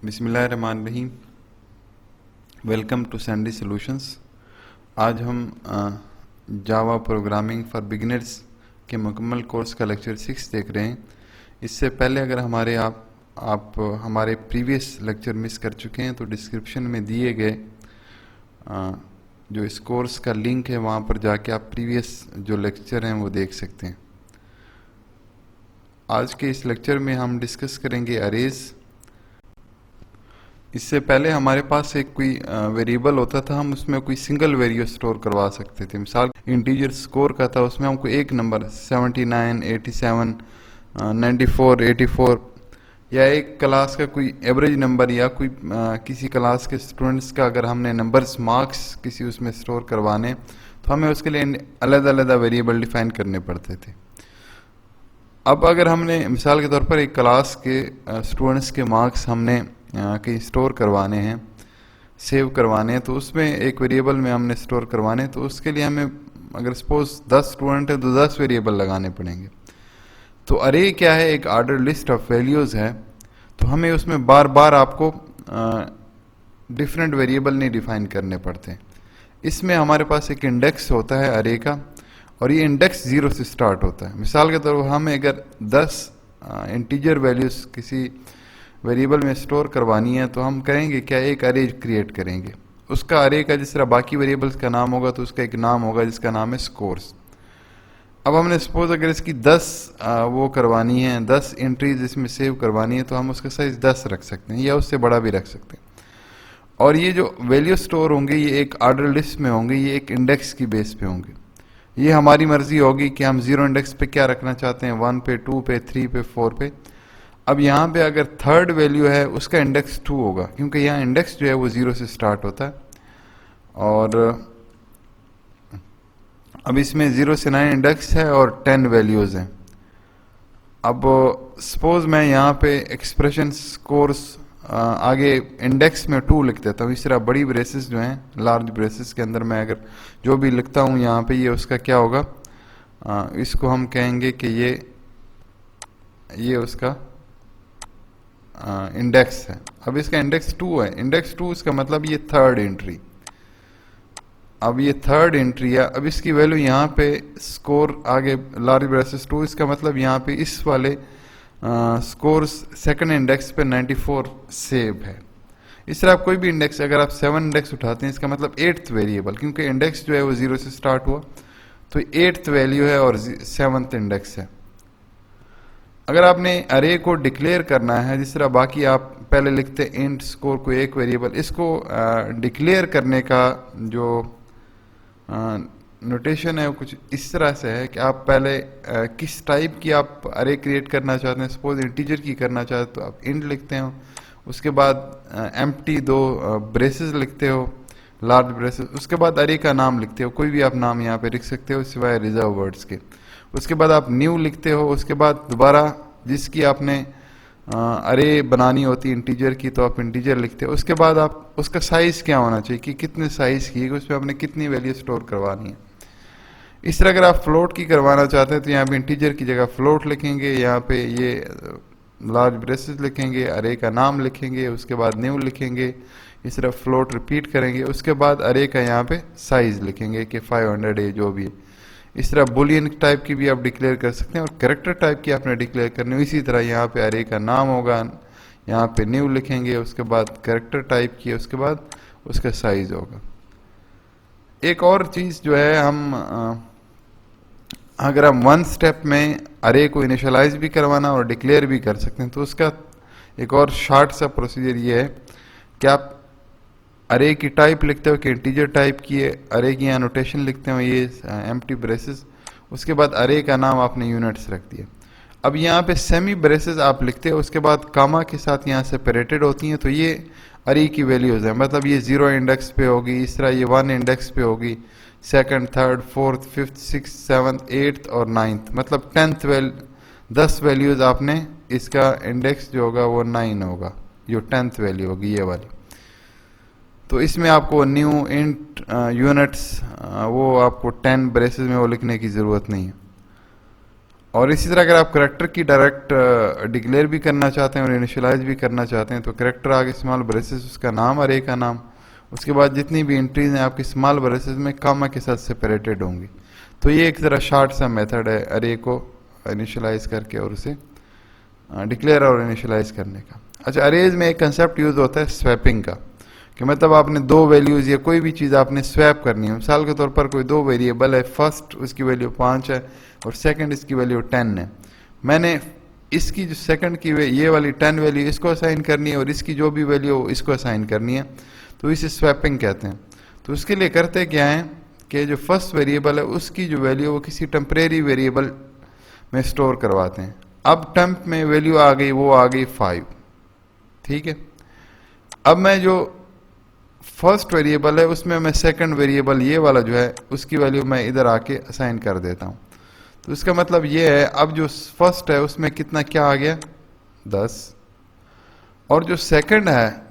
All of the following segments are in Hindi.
बिस्मिल्लाहिर्रहमानिर्रहीम। Welcome to Sandy solutions. आज हम जावा प्रोग्रामिंग फॉर बिगिनर्स के मुकम्मल कोर्स का लेक्चर 6 देख रहे हैं। इससे पहले अगर आप हमारे प्रीवियस लेक्चर मिस कर चुके हैं तो डिस्क्रिप्शन में दिए गए जो इस कोर्स का लिंक है वहाँ पर जाके आप प्रीवियस जो लेक्चर हैं वो देख सकते हैं। आज के इस लेक्चर में हम डिस्कस करेंगे अरेज। इससे पहले हमारे पास एक कोई वेरिएबल होता था, हम उसमें कोई सिंगल वैल्यू स्टोर करवा सकते थे। मिसाल इंटीजर स्कोर का था, उसमें हमको एक नंबर 79, 87, 94, 84 या एक क्लास का कोई एवरेज नंबर या कोई किसी क्लास के स्टूडेंट्स का अगर हमने नंबर्स मार्क्स किसी उसमें स्टोर करवाने तो हमें उसके लिए अलग अलग वेरिएबल डिफाइन करने पड़ते थे। अब अगर हमने मिसाल के तौर पर एक क्लास के स्टूडेंट्स के मार्क्स हमने कहीं स्टोर करवाने हैं, सेव करवाने हैं, तो उसमें एक वेरिएबल में हमने स्टोर करवाने, तो उसके लिए हमें अगर सपोज 10 स्टूडेंट है तो 10 वेरिएबल लगाने पड़ेंगे। तो अरे क्या है, एक ऑर्डर लिस्ट ऑफ वैल्यूज़ है, तो हमें उसमें बार बार आपको डिफरेंट वेरिएबल नहीं डिफाइन करने पड़ते। इसमें हमारे पास एक इंडेक्स होता है अरे का, और ये इंडेक्स 0 से स्टार्ट होता है। मिसाल के तौर पर हमें अगर 10 इंटीजर वैल्यूज़ किसी वेरिएबल में स्टोर करवानी है तो हम करेंगे क्या, एक अरे क्रिएट करेंगे। उसका अरे का जिस तरह बाकी वेरिएबल्स का नाम होगा तो उसका एक नाम होगा जिसका नाम है स्कोर्स। अब हमने सपोज अगर इसकी 10 वो करवानी है, 10 एंट्रीज इसमें सेव करवानी है, तो हम उसका साइज 10 रख सकते हैं या उससे बड़ा भी रख सकते हैं। और ये जो वैल्यू स्टोर होंगे ये एक ऑर्डर लिस्ट में होंगे, ये एक इंडेक्स की बेस पे होंगे। ये हमारी मर्जी होगी कि हम 0 इंडेक्स पे क्या रखना चाहते हैं, 1 पे, 2 पे, 3 पे, 4 पे। अब यहाँ पे अगर थर्ड वैल्यू है उसका इंडेक्स 2 होगा, क्योंकि यहाँ इंडेक्स जो है वो 0 से स्टार्ट होता है। और अब इसमें 0 से 9 इंडेक्स है और 10 वैल्यूज़ हैं। अब सपोज मैं यहाँ पे एक्सप्रेशन स्कोर्स आगे इंडेक्स में 2 लिख देता हूँ। इस तरह बड़ी ब्रेसेस जो हैं, लार्ज ब्रेसेस के अंदर मैं अगर जो भी लिखता हूँ यहाँ पे, ये उसका क्या होगा, इसको हम कहेंगे कि ये उसका इंडेक्स है। अब इसका इंडेक्स 2 है, इंडेक्स 2 इसका मतलब ये थर्ड एंट्री। अब ये थर्ड एंट्री है, अब इसकी वैल्यू यहाँ पे स्कोर आगे लार्ज ब्रेसेस 2, इसका मतलब यहाँ पे इस वाले स्कोर सेकंड इंडेक्स पे 94 सेव है। इस तरह आप कोई भी इंडेक्स, अगर आप 7 इंडेक्स उठाते हैं इसका मतलब 8th वेरिएबल, क्योंकि इंडेक्स जो है वो 0 से स्टार्ट हुआ तो 8th वैल्यू है और 7th इंडेक्स है। अगर आपने अरे को डिक्लेयर करना है, जिस तरह बाकी आप पहले लिखते हैं इंट स्कोर को एक वेरिएबल, इसको डिक्लेयर करने का जो नोटेशन है वो कुछ इस तरह से है कि आप पहले किस टाइप की आप अरे क्रिएट करना चाहते हैं। सपोज इंटीजर की करना चाहते तो आप इंट लिखते हो, उसके बाद एम्प्टी 2 ब्रेसेस लिखते हो, लार्ज ब्रेसेस, उसके बाद अरे का नाम लिखते हो, कोई भी आप नाम यहाँ पे लिख सकते हो सिवाय रिजर्व वर्ड्स के। उसके बाद आप न्यू लिखते हो, उसके बाद दोबारा जिसकी आपने अरे बनानी होती है इंटीजर की तो आप इंटीजर लिखते हो। उसके बाद आप उसका साइज़ क्या होना चाहिए कि कितने साइज़ की, उसमें आपने कितनी वैल्यू स्टोर करवानी है। इस तरह अगर आप फ्लोट की करवाना चाहते हैं तो यहाँ पे इंटीजर की जगह फ्लोट लिखेंगे, यहाँ पे ये लार्ज ब्रेसेस लिखेंगे, अरे का नाम लिखेंगे, उसके बाद न्यू लिखेंगे, इस तरह फ्लोट रिपीट करेंगे, उसके बाद अरे का यहाँ पे साइज़ लिखेंगे कि 500 है जो भी है। इस तरह बुलियन टाइप की भी आप डिक्लेयर कर सकते हैं और कैरेक्टर टाइप की आपने डिक्लेयर करनी हो। इसी तरह यहाँ पे अरे का नाम होगा, यहाँ पे न्यू लिखेंगे, उसके बाद कैरेक्टर टाइप की, उसके बाद उसका साइज होगा। एक और चीज़ जो है, हम अगर हम 1 स्टेप में अरे को इनिशियलाइज भी करवाना और डिक्लेयर भी कर सकते हैं, तो उसका एक और शॉर्ट सा प्रोसीजर ये है कि आप अरे की टाइप लिखते हो कि इंटीजर टाइप की है, अरे की यहाँ नोटेशन लिखते हो ये एम्प्टी ब्रेसेस, उसके बाद अरे का नाम आपने यूनिट्स रख दिया। अब यहाँ पे सेमी ब्रेसेस आप लिखते हो, उसके बाद कामा के साथ यहाँ सेपरेटेड होती हैं, तो ये अरे की वैल्यूज़ है। मतलब ये 0 इंडेक्स पे होगी, इस तरह ये 1 इंडेक्स पे होगी, 2nd, 3rd, 4th, 5th, 6th, 7th, 8th और 9th, मतलब 10 वैल्यूज़ आपने, इसका इंडेक्स जो होगा वो 9 होगा, जो 10th वैल्यू होगी ये वाली। तो इसमें आपको न्यू इंट यूनिट्स वो आपको 10 ब्रेसेस में वो लिखने की ज़रूरत नहीं है। और इसी तरह अगर आप करेक्टर की डायरेक्ट डिक्लेयर भी करना चाहते हैं और इनिशियलाइज भी करना चाहते हैं तो करेक्टर आगे स्मॉल ब्रेसेस, उसका नाम, अरे का नाम, उसके बाद जितनी भी एंट्रीज हैं आपकी स्मॉल ब्रेसेस में कामा के साथ सेपरेटेड होंगी। तो ये एक तरह शॉर्ट सा मेथड है अरे को इनिशियलाइज करके और उसे डिक्लेयर और इनिशियलाइज करने का। अच्छा, अरेज में एक कंसेप्ट यूज होता है स्वैपिंग का, कि मतलब आपने दो वैल्यूज या कोई भी चीज़ आपने स्वैप करनी है। मिसाल के तौर पर कोई दो वेरिएबल है, फर्स्ट उसकी वैल्यू 5 है और सेकंड इसकी वैल्यू 10 है। मैंने इसकी जो सेकंड की ये वाली 10 वैल्यू इसको असाइन करनी है और इसकी जो भी वैल्यू इसको असाइन करनी है, तो इसे स्वैपिंग कहते हैं। तो उसके लिए करते क्या है कि जो फर्स्ट वेरिएबल है उसकी जो वैल्यू वो किसी टेम्परेरी वेरिएबल में स्टोर करवाते हैं। अब टेम्प में वैल्यू आ गई, वो आ गई 5, ठीक है। अब मैं जो फर्स्ट वेरिएबल है उसमें मैं सेकंड वेरिएबल ये वाला जो है उसकी वैल्यू मैं इधर आके असाइन कर देता हूँ। तो इसका मतलब ये है अब जो फर्स्ट है उसमें कितना क्या आ गया 10, और जो सेकंड है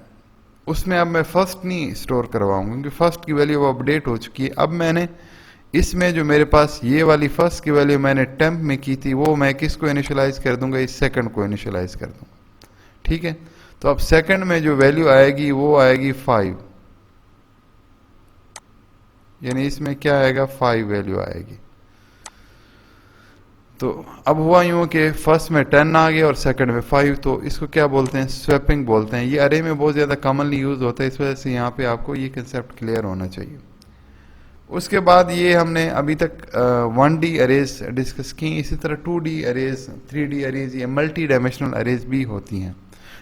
उसमें अब मैं फर्स्ट नहीं स्टोर करवाऊंगा क्योंकि फर्स्ट की वैल्यू अपडेट हो चुकी है। अब मैंने इसमें जो मेरे पास ये वाली फर्स्ट की वैल्यू मैंने टेम्प में की थी वो मैं किसको इनिशियलाइज कर दूंगा, इस सेकंड को इनिशियलाइज कर दूंगा, ठीक है। तो अब सेकंड में जो वैल्यू आएगी वो आएगी 5, यानी इसमें क्या आएगा 5 वैल्यू आएगी। तो अब हुआ यूं कि फर्स्ट में 10 आ गया और सेकंड में 5, तो इसको क्या बोलते हैं, स्वैपिंग बोलते हैं। ये अरे में बहुत ज़्यादा कॉमनली यूज होता है, इस वजह से यहाँ पे आपको ये कंसेप्ट क्लियर होना चाहिए। उसके बाद ये हमने अभी तक 1D अरेज डिस्कस की, इसी तरह 2D अरेज, 3D अरेज, ये मल्टी डायमेंशनल अरेज भी होती हैं।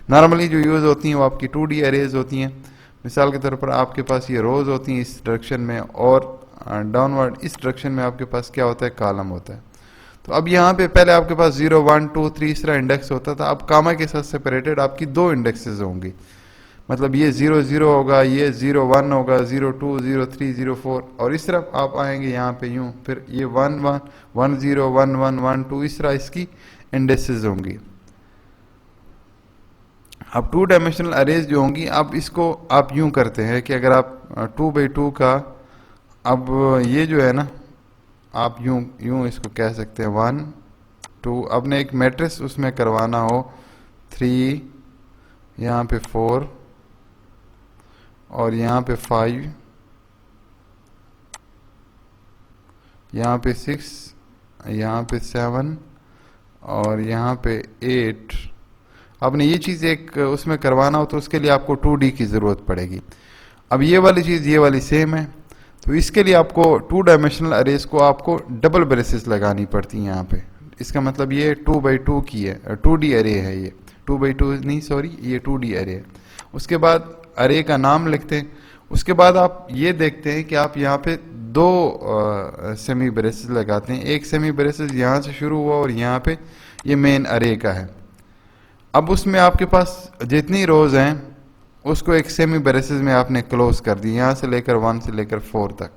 नॉर्मली जो यूज़ होती हैं वो आपकी 2D अरेज होती हैं। मिसाल के तौर पर आपके पास ये रोज होती हैं इस डायरेक्शन में और डाउनवर्ड इस डायरेक्शन में आपके पास क्या होता है, कॉलम होता है। तो अब यहाँ पे पहले आपके पास 0 1 2 3 इस तरह इंडेक्स होता था, अब कामा के साथ सेपरेटेड आपकी दो इंडेक्सेस होंगी। मतलब ये 0 0 होगा, ये 0 1 होगा, 0 2 0 3 0 4, और इस तरफ आप आएंगे यहाँ पे यूं, फिर ये 1 1 1 0 1 1 1 2, इस तरह इसकी इंडेक्सेस होंगी। अब 2 डायमेंशनल अरेज जो होंगी, अब इसको आप यूं करते हैं कि अगर आप 2 बाई 2 का, अब ये जो है ना आप यूं यूं इसको कह सकते हैं 1 2, अपने एक मैट्रिक्स उसमें करवाना हो 3, यहाँ पे 4 और यहाँ पे 5, यहाँ पे 6, यहाँ पे 7 और यहाँ पे 8। आपने ये चीज़ एक उसमें करवाना हो तो उसके लिए आपको 2D की ज़रूरत पड़ेगी। अब ये वाली चीज़ ये वाली सेम है, तो इसके लिए आपको 2 डायमेंशनल अरेज को आपको डबल ब्रेसेस लगानी पड़ती हैं यहाँ पे। इसका मतलब ये 2 बाई 2 की है, 2D अरे है ये, 2 बाई 2 नहीं सॉरी, ये 2D अरे है। उसके बाद अरे का नाम लिखते हैं। उसके बाद आप ये देखते हैं कि आप यहाँ पे दो सेमी ब्रेसेस लगाते हैं। एक सेमी ब्रेसेस यहाँ से शुरू हुआ और यहाँ पे ये मेन अरे का है। अब उसमें आपके पास जितनी रोज हैं उसको एक सेमी ब्रेसेस में आपने क्लोज कर दी, यहाँ से लेकर 1 से लेकर 4 तक।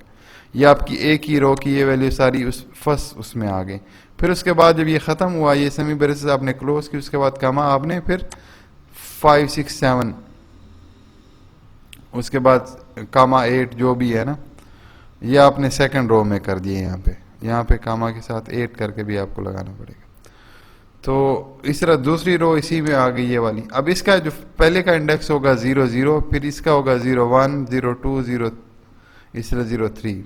ये आपकी एक ही रो की ये वैल्यू सारी उस फर्स्ट उसमें आ गई। फिर उसके बाद जब ये ख़त्म हुआ, ये सेमी ब्रेसेस आपने क्लोज की, उसके बाद कामा आपने फिर 5 6 7, उसके बाद कामा 8 जो भी है ना, ये आपने सेकंड रो में कर दिए। यहाँ पे कामा के साथ 8 करके भी आपको लगाना पड़ेगा। तो इस तरह दूसरी रो इसी में आ गई ये वाली। अब इसका जो पहले का इंडेक्स होगा 0 0, फिर इसका होगा 0 1 0 2 0, इस तरह 0 3।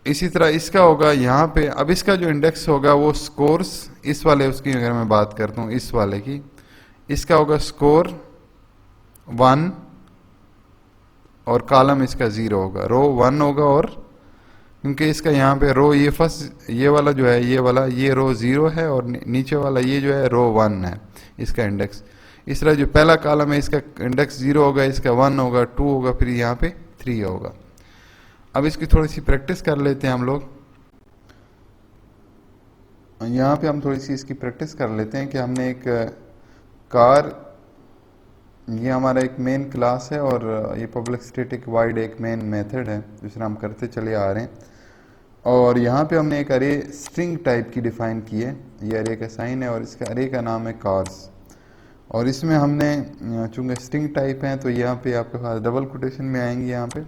इसी तरह इसका होगा यहाँ पे। अब इसका जो इंडेक्स होगा वो स्कोर्स, इस वाले उसकी अगर मैं बात करता हूँ इस वाले की, इसका होगा स्कोर 1 और कॉलम इसका 0 होगा, रो 1 होगा। और क्योंकि इसका यहाँ पे रो ये फर्स्ट ये वाला जो है, ये वाला ये रो 0 है और नीचे वाला ये जो है रो 1 है इसका इंडेक्स। इस तरह जो पहला कॉलम है इसका इंडेक्स 0 होगा, इसका 1 होगा, 2 होगा, फिर यहाँ पे 3 होगा। अब इसकी थोड़ी सी प्रैक्टिस कर लेते हैं हम लोग। यहाँ पे हम थोड़ी सी इसकी प्रैक्टिस कर लेते हैं कि हमने एक कार, ये हमारा एक मेन क्लास है और ये पब्लिक स्टैटिक वाइड एक मेन मेथड है जिसे हम करते चले आ रहे हैं। और यहाँ पे हमने एक अरे स्ट्रिंग टाइप की डिफ़ाइन की है, ये अरे का साइन है और इसका अरे का नाम है कार्स। और इसमें हमने चूँकि स्ट्रिंग टाइप है तो यहाँ पे आपके पास डबल कोटेशन में आएंगे यहाँ पे।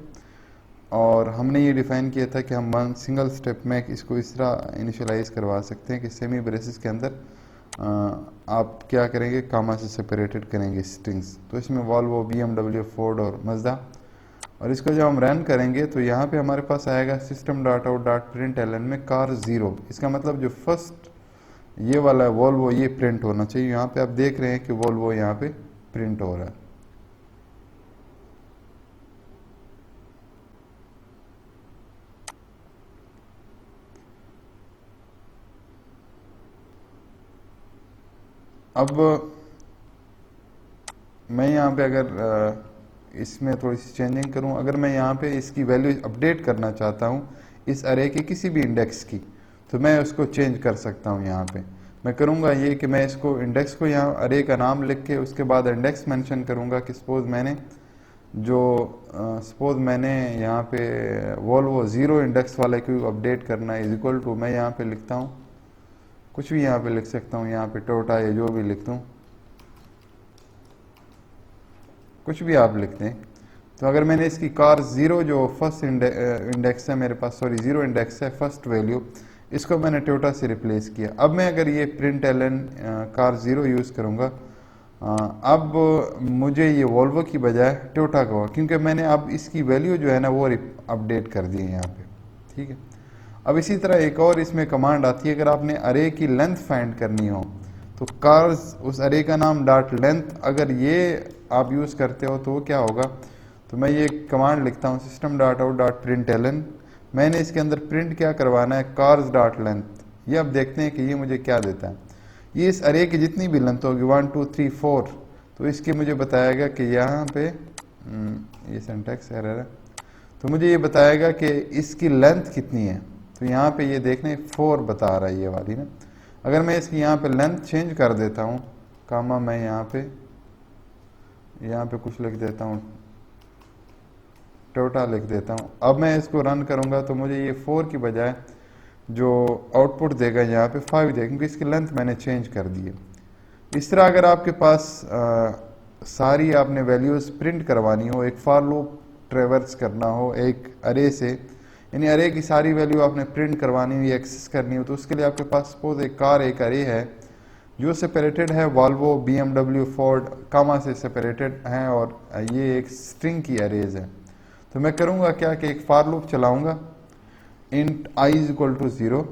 और हमने ये डिफाइन किया था कि हम वन सिंगल स्टेप में इसको इस तरह इनिशियलाइज करवा सकते हैं कि सेमी ब्रेसेस के अंदर आप क्या करेंगे, कामा से सेपरेटेड करेंगे स्ट्रिंग्स। तो इसमें वॉल्वो, BMW, फोर्ड और मज़दा। और इसको जब हम रन करेंगे तो यहाँ पे हमारे पास आएगा system dot out dot println में कार 0। इसका मतलब जो फर्स्ट ये वाला है वॉल्वो, ये प्रिंट होना चाहिए। यहाँ पे आप देख रहे हैं कि वॉल्वो यहाँ पे प्रिंट हो रहा है। अब मैं यहाँ पे अगर इसमें थोड़ी सी चेंजिंग करूँ, अगर मैं यहाँ पे इसकी वैल्यू अपडेट करना चाहता हूँ इस अरे के किसी भी इंडेक्स की, तो मैं उसको चेंज कर सकता हूँ। यहाँ पे मैं करूँगा ये कि मैं इसको इंडेक्स को यहाँ अरे का नाम लिख के उसके बाद इंडेक्स मेंशन करूँगा कि सपोज मैंने यहाँ पे वॉल्वो 0 इंडेक्स वाले को अपडेट करना है, इज इक्वल टू, मैं यहाँ पे लिखता हूँ कुछ भी यहाँ पे लिख सकता हूँ, यहाँ पे टोटा या जो भी लिख दूँ, कुछ भी आप लिखते हैं। तो अगर मैंने इसकी कार 0 जो फर्स्ट इंडेक्स है मेरे पास, सॉरी 0 इंडेक्स है फर्स्ट वैल्यू, इसको मैंने टोटा से रिप्लेस किया। अब मैं अगर ये प्रिंट एलन कार 0 यूज़ करूँगा, अब मुझे ये वॉल्वो की बजाय टोटा का हुआ, क्योंकि मैंने अब इसकी वैल्यू जो है ना वो अपडेट कर दी है यहाँ पे। ठीक है। अब इसी तरह एक और इसमें कमांड आती है, अगर आपने अरे की लेंथ फाइंड करनी हो तो कार्स उस अरे का नाम डॉट लेंथ, अगर ये आप यूज़ करते हो तो वो क्या होगा, तो मैं ये कमांड लिखता हूँ system dot out dot println. मैंने इसके अंदर प्रिंट क्या करवाना है, कार्स डॉट लेंथ। ये अब देखते हैं कि ये मुझे क्या देता है। ये इस अरे की जितनी भी लेंथ होगी 1 2 3 4, तो इसके मुझे बताएगा कि यहाँ पे ये सिंटैक्स एरर है, तो मुझे ये बताएगा कि इसकी लेंथ कितनी है। तो यहाँ पे ये देखने 4 बता रहा है ये वाली ना। अगर मैं इसकी यहाँ पे लेंथ चेंज कर देता हूँ, कामा मैं यहाँ पे कुछ लिख देता हूँ, टोटा लिख देता हूँ। अब मैं इसको रन करूँगा तो मुझे ये 4 की बजाय जो आउटपुट देगा यहाँ पे 5 देगा, क्योंकि इसकी लेंथ मैंने चेंज कर दी है। इस तरह अगर आपके पास सारी आपने वैल्यूज़ प्रिंट करवानी हो, एक फॉर लूप ट्रेवर्स करना हो एक अरे से, यानी अरे की सारी वैल्यू आपने प्रिंट करवानी हुई, एक्सेस करनी हो, तो उसके लिए आपके पास सपोज एक अरे है जो सेपरेटेड है वॉल्वो, BMW, फोर्ड, कामा से सेपरेटेड हैं, और ये एक स्ट्रिंग की अरेज है। तो मैं करूँगा क्या कि एक फॉर लूप चलाऊँगा, int i is equal to 0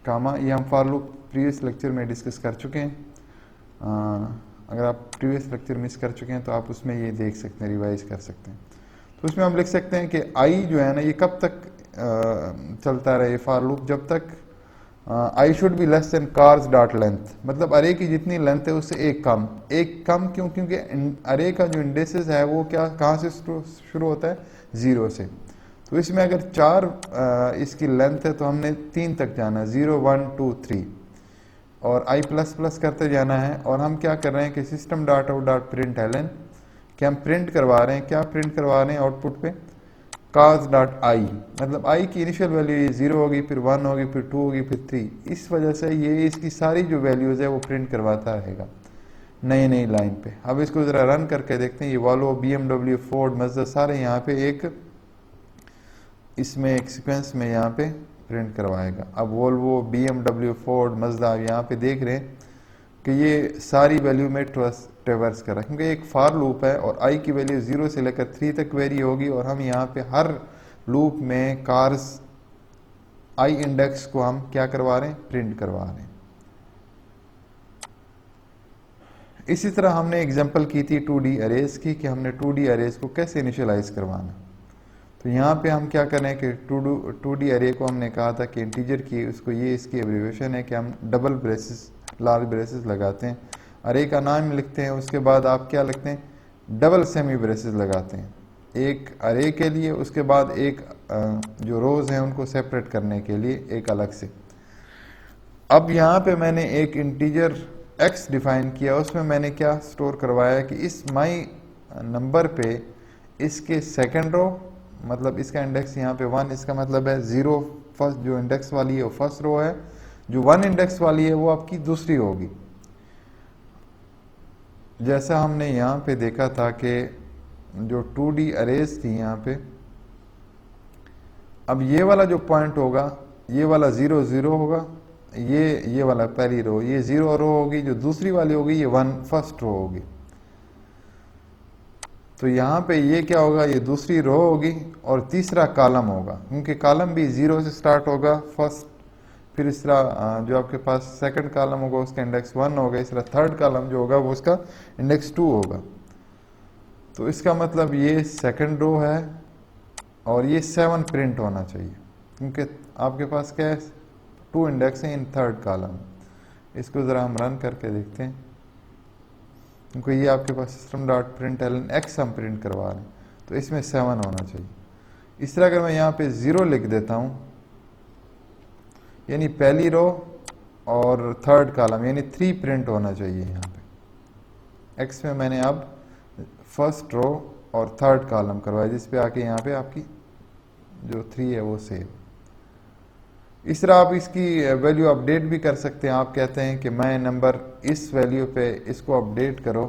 comma, ये हम फॉर लूप प्रीवियस लेक्चर में डिस्कस कर चुके हैं। अगर आप प्रीवियस लेक्चर मिस कर चुके हैं तो आप उसमें ये देख सकते हैं, रिवाइज कर सकते हैं। तो उसमें हम लिख सकते हैं कि i जो है ना ये कब तक चलता रहे फॉर लूप, जब तक i should be less than cars dot length, मतलब अरे की जितनी लेंथ है उससे एक कम। क्यों? क्योंकि अरे का जो इंडेक्सेस है वो क्या, कहाँ से शुरू होता है, 0 से। तो इसमें अगर 4 इसकी लेंथ है तो हमने 3 तक जाना है, 0 1 2 3, और i प्लस प्लस करते जाना है। और हम क्या कर रहे हैं कि system dot out dot println कि हम प्रिंट करवा रहे हैं, क्या प्रिंट करवा रहे हैं आउटपुट पे, कार्स डॉट आई, मतलब आई की इनिशियल वैल्यू ये 0 होगी, फिर 1 होगी, फिर 2 होगी, फिर 3। इस वजह से ये इसकी सारी जो वैल्यूज़ है वो प्रिंट करवाता रहेगा नई नई लाइन पे। अब इसको ज़रा रन करके देखते हैं। ये वॉल्वो, BMW, फोर्ड, मज़दा सारे यहाँ पे इसमें एक सीक्वेंस में यहाँ पे प्रिंट करवाएगा। अब वॉल्वो, BMW, फोर्ड, मज़दा यहाँ पे देख रहे हैं कि ये सारी वैल्यू में ट्रेवर्स कर रहा है, क्योंकि एक फॉर लूप है और i की वैल्यू 0 से लेकर 3 तक वेरी होगी, और हम यहाँ पे हर लूप में कार्स i इंडेक्स को हम क्या करवा रहे हैं, प्रिंट करवा रहे हैं। इसी तरह हमने एग्जांपल की थी 2D अरेज की, कि हमने 2D अरेज को कैसे इनिशियलाइज करवाना। तो यहाँ पे हम क्या करें कि 2D अरे को हमने कहा था कि इंटीजर की उसको, ये इसकी एब्रीविएशन है कि हम डबल ब्रेसेस, लार्ज ब्रेसेस लगाते हैं, अरे का नाम लिखते हैं, उसके बाद आप क्या लिखते हैं, डबल सेमी ब्रेसेस लगाते हैं एक अरे के लिए, उसके बाद एक जो रोज हैं उनको सेपरेट करने के लिए एक अलग से। अब यहाँ पे मैंने एक इंटीजर x डिफाइन किया, उसमें मैंने क्या स्टोर करवाया कि इस माई नंबर पे इसके सेकेंड रो, मतलब इसका इंडेक्स यहाँ पे 1, इसका मतलब है 0 फर्स्ट जो इंडेक्स वाली है वो फर्स्ट रो है, जो 1 इंडेक्स वाली है वो आपकी दूसरी होगी। जैसा हमने यहाँ पे देखा था कि जो 2D अरेज थी यहाँ पे, अब ये वाला जो पॉइंट होगा, ये वाला 0 0 होगा, ये वाला पहली रो, ये 0 रो होगी, जो दूसरी वाली होगी ये 1 फर्स्ट रो होगी। तो यहाँ पे ये क्या होगा, ये दूसरी रो होगी और तीसरा कॉलम होगा, क्योंकि कॉलम भी 0 से स्टार्ट होगा फर्स्ट, फिर इस तरह जो आपके पास सेकंड कॉलम होगा उसका इंडेक्स 1 होगा, इस तरह थर्ड कॉलम जो होगा वो उसका इंडेक्स 2 होगा। तो इसका मतलब ये सेकंड रो है और ये 7 प्रिंट होना चाहिए, क्योंकि आपके पास क्या है, 2 इंडेक्स हैं इन थर्ड कॉलम। इसको ज़रा हम रन करके देखते हैं, क्योंकि ये आपके पास system.println x हम प्रिंट करवा रहे हैं, तो इसमें 7 होना चाहिए। इस तरह अगर मैं यहाँ पे 0 लिख देता हूँ, यानी पहली रो और थर्ड कॉलम यानी 3 प्रिंट होना चाहिए यहाँ पे। x में मैंने अब फर्स्ट रो और थर्ड कॉलम करवाया, जिस पे आके यहाँ पे आपकी जो 3 है वो सेव। इस तरह आप इसकी वैल्यू अपडेट भी कर सकते हैं। आप कहते हैं कि मैं नंबर इस वैल्यू पे इसको अपडेट करो,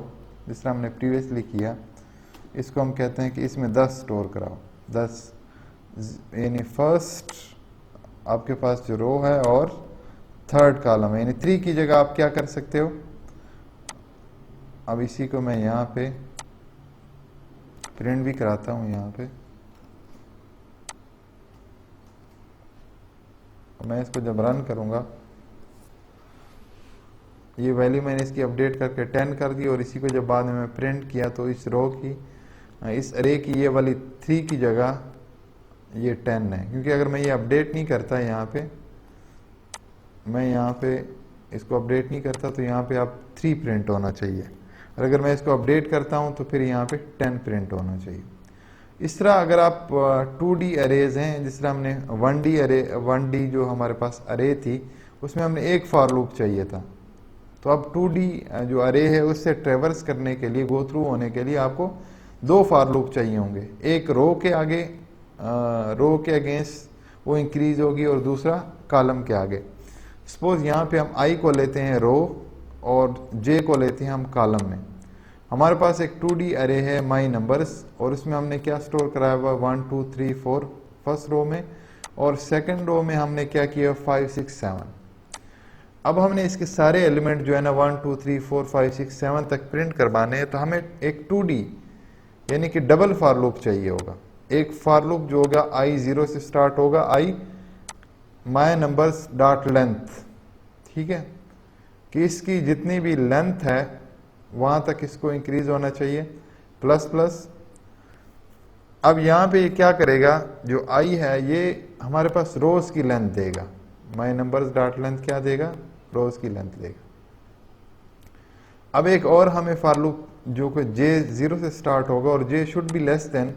जिस तरह हमने प्रीवियसली किया। इसको हम कहते हैं कि इसमें 10 स्टोर कराओ, 10 यानी फर्स्ट आपके पास जो रो है और थर्ड कॉलम है, यानी 3 की जगह आप क्या कर सकते हो। अब इसी को मैं यहाँ पे प्रिंट भी कराता हूँ। यहाँ पे मैं इसको जब रन करूँगा, ये वैल्यू मैंने इसकी अपडेट करके 10 कर दी, और इसी को जब बाद में मैं प्रिंट किया तो इस रो की, इस अरे की ये वाली 3 की जगह ये 10 है, क्योंकि अगर मैं ये अपडेट नहीं करता यहाँ पे, मैं यहाँ पे इसको अपडेट नहीं करता तो यहाँ पे आप 3 प्रिंट होना चाहिए, और अगर मैं इसको अपडेट करता हूँ तो फिर यहाँ पे 10 प्रिंट होना चाहिए। इस तरह अगर आप 2D अरेज हैं, जिस तरह हमने 1D जो हमारे पास अरे थी उसमें हमने एक फॉर लूप चाहिए था, तो अब 2D जो अरे है उससे ट्रेवर्स करने के लिए, गो थ्रू होने के लिए आपको 2 फॉर लूप चाहिए होंगे। एक रो के आगे, रो के अगेंस्ट वो इंक्रीज होगी, और दूसरा कॉलम के आगे। सपोज यहाँ पे हम i को लेते हैं रो और j को लेते हैं हम कॉलम में। हमारे पास एक 2D अरे है माई नंबर्स, और उसमें हमने क्या स्टोर कराया हुआ 1 2 3 4 फर्स्ट रो में, और सेकंड रो में हमने क्या किया 5 6 7। अब हमने इसके सारे एलिमेंट जो है ना 1 2 3 4 5 6 7 तक प्रिंट करवाने हैं, तो हमें एक 2D यानी कि डबल फॉर लूप चाहिए होगा। एक फॉर लूप जो होगा i 0 से स्टार्ट होगा, i my numbers dot length, ठीक है, कि इसकी जितनी भी लेंथ है वहां तक इसको इंक्रीज होना चाहिए, प्लस प्लस। अब यहाँ पे ये क्या करेगा, जो i है ये हमारे पास रोज की लेंथ देगा, माई नंबर्स डॉट लेंथ क्या देगा, रोज की लेंथ देगा। अब एक और हमें फॉर लूप जो कि j 0 से स्टार्ट होगा और j should be less than.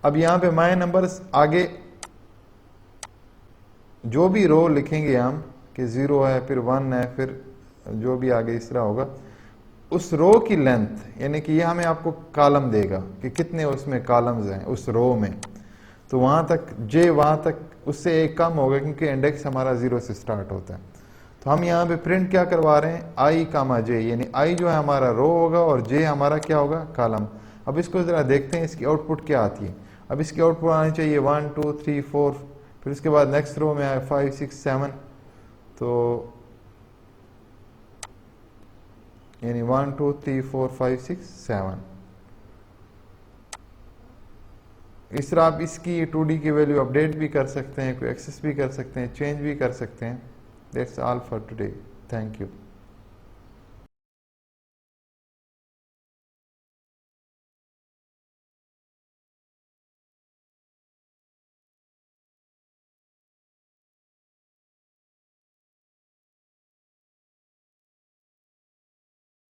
अब यहाँ पे माई नंबर्स आगे जो भी रो लिखेंगे हम कि 0 है, फिर 1 है, फिर जो भी आगे इस तरह होगा, उस रो की लेंथ यानी कि ये हमें आपको कॉलम देगा कि कितने उसमें कॉलम्स हैं उस रो में, तो वहाँ तक j वहाँ तक उससे एक कम होगा, क्योंकि इंडेक्स हमारा 0 से स्टार्ट होता है। तो हम यहाँ पे प्रिंट क्या करवा रहे हैं, i कामा j, यानी i जो है हमारा रो होगा और j हमारा क्या होगा, कॉलम। अब इसको ज़रा देखते हैं इसकी आउटपुट क्या आती है। अब इसकी आउटपुट आनी चाहिए 1 2 3 4, फिर उसके बाद नेक्स्ट रो में आए 5 6 7, तो यानी 1 2 3 4 5 6 7। इस तरह आप इसकी 2D की वैल्यू अपडेट भी कर सकते हैं, कोई एक्सेस भी कर सकते हैं, चेंज भी कर सकते हैं। That's all for today, thank you.